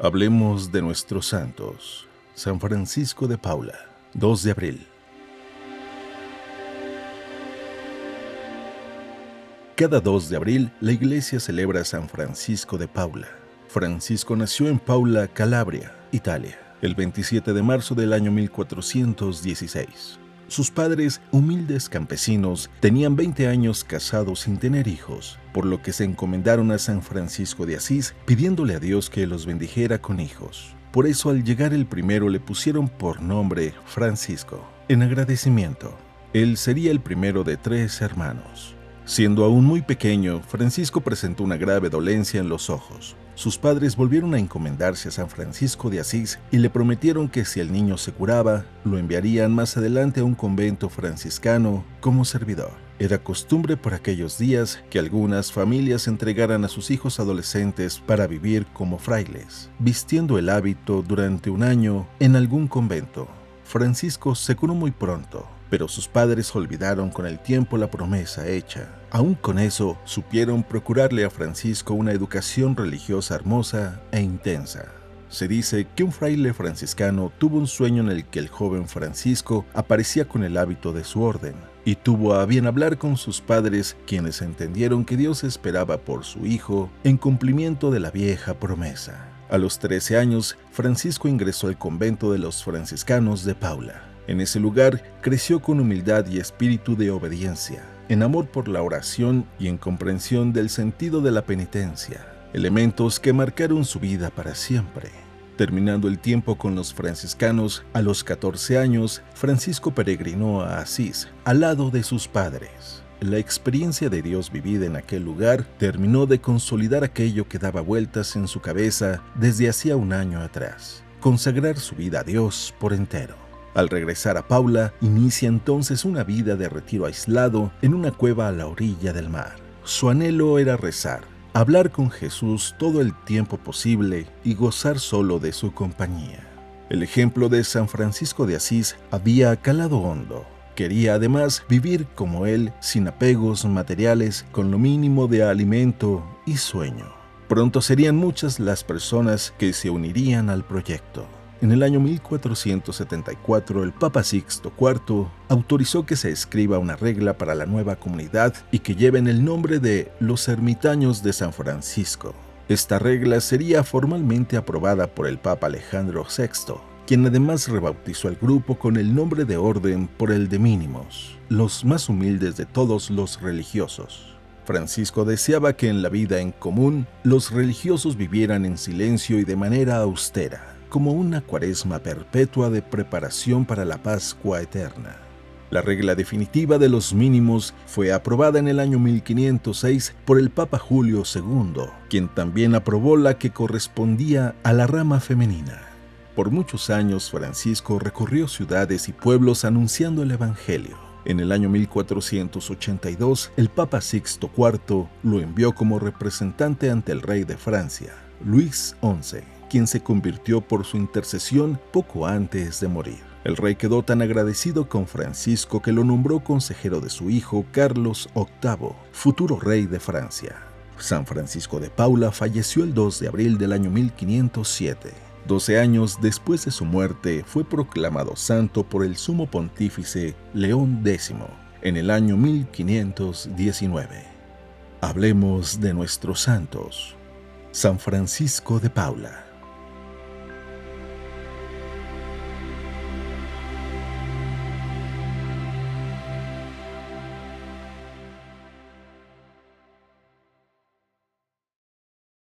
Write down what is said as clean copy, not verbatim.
Hablemos de nuestros santos. San Francisco de Paula, 2 de abril. Cada 2 de abril, la Iglesia celebra a San Francisco de Paula. Francisco nació en Paula, Calabria, Italia, el 27 de marzo del año 1416. Sus padres, humildes campesinos, tenían 20 años casados sin tener hijos, por lo que se encomendaron a San Francisco de Asís, pidiéndole a Dios que los bendijera con hijos. Por eso, al llegar el primero, le pusieron por nombre Francisco, en agradecimiento. Él sería el primero de 3 hermanos. Siendo aún muy pequeño, Francisco presentó una grave dolencia en los ojos. Sus padres volvieron a encomendarse a San Francisco de Asís y le prometieron que si el niño se curaba, lo enviarían más adelante a un convento franciscano como servidor. Era costumbre por aquellos días que algunas familias entregaran a sus hijos adolescentes para vivir como frailes, vistiendo el hábito durante un año en algún convento. Francisco se curó muy pronto, pero sus padres olvidaron con el tiempo la promesa hecha. Aún con eso, supieron procurarle a Francisco una educación religiosa hermosa e intensa. Se dice que un fraile franciscano tuvo un sueño en el que el joven Francisco aparecía con el hábito de su orden, y tuvo a bien hablar con sus padres, quienes entendieron que Dios esperaba por su hijo en cumplimiento de la vieja promesa. A los 13 años, Francisco ingresó al convento de los franciscanos de Paula. En ese lugar creció con humildad y espíritu de obediencia, en amor por la oración y en comprensión del sentido de la penitencia, elementos que marcaron su vida para siempre. Terminando el tiempo con los franciscanos, a los 14 años, Francisco peregrinó a Asís, al lado de sus padres. La experiencia de Dios vivida en aquel lugar terminó de consolidar aquello que daba vueltas en su cabeza desde hacía un año atrás: consagrar su vida a Dios por entero. Al regresar a Paula, inicia entonces una vida de retiro aislado en una cueva a la orilla del mar. Su anhelo era rezar, hablar con Jesús todo el tiempo posible y gozar solo de su compañía. El ejemplo de San Francisco de Asís había calado hondo. Quería además vivir como él, sin apegos materiales, con lo mínimo de alimento y sueño. Pronto serían muchas las personas que se unirían al proyecto. En el año 1474, el Papa Sixto IV autorizó que se escriba una regla para la nueva comunidad y que lleven el nombre de los ermitaños de San Francisco. Esta regla sería formalmente aprobada por el Papa Alejandro VI, quien además rebautizó al grupo con el nombre de orden por el de mínimos, los más humildes de todos los religiosos. Francisco deseaba que en la vida en común los religiosos vivieran en silencio y de manera austera, como una cuaresma perpetua de preparación para la Pascua eterna. La regla definitiva de los mínimos fue aprobada en el año 1506 por el Papa Julio II, quien también aprobó la que correspondía a la rama femenina. Por muchos años, Francisco recorrió ciudades y pueblos anunciando el Evangelio. En el año 1482, el Papa Sixto IV lo envió como representante ante el rey de Francia, Luis XI, quien se convirtió por su intercesión poco antes de morir. El rey quedó tan agradecido con Francisco que lo nombró consejero de su hijo Carlos VIII, futuro rey de Francia. San Francisco de Paula falleció el 2 de abril del año 1507. 12 años después de su muerte, fue proclamado santo por el sumo pontífice León X en el año 1519. Hablemos de nuestros santos. San Francisco de Paula.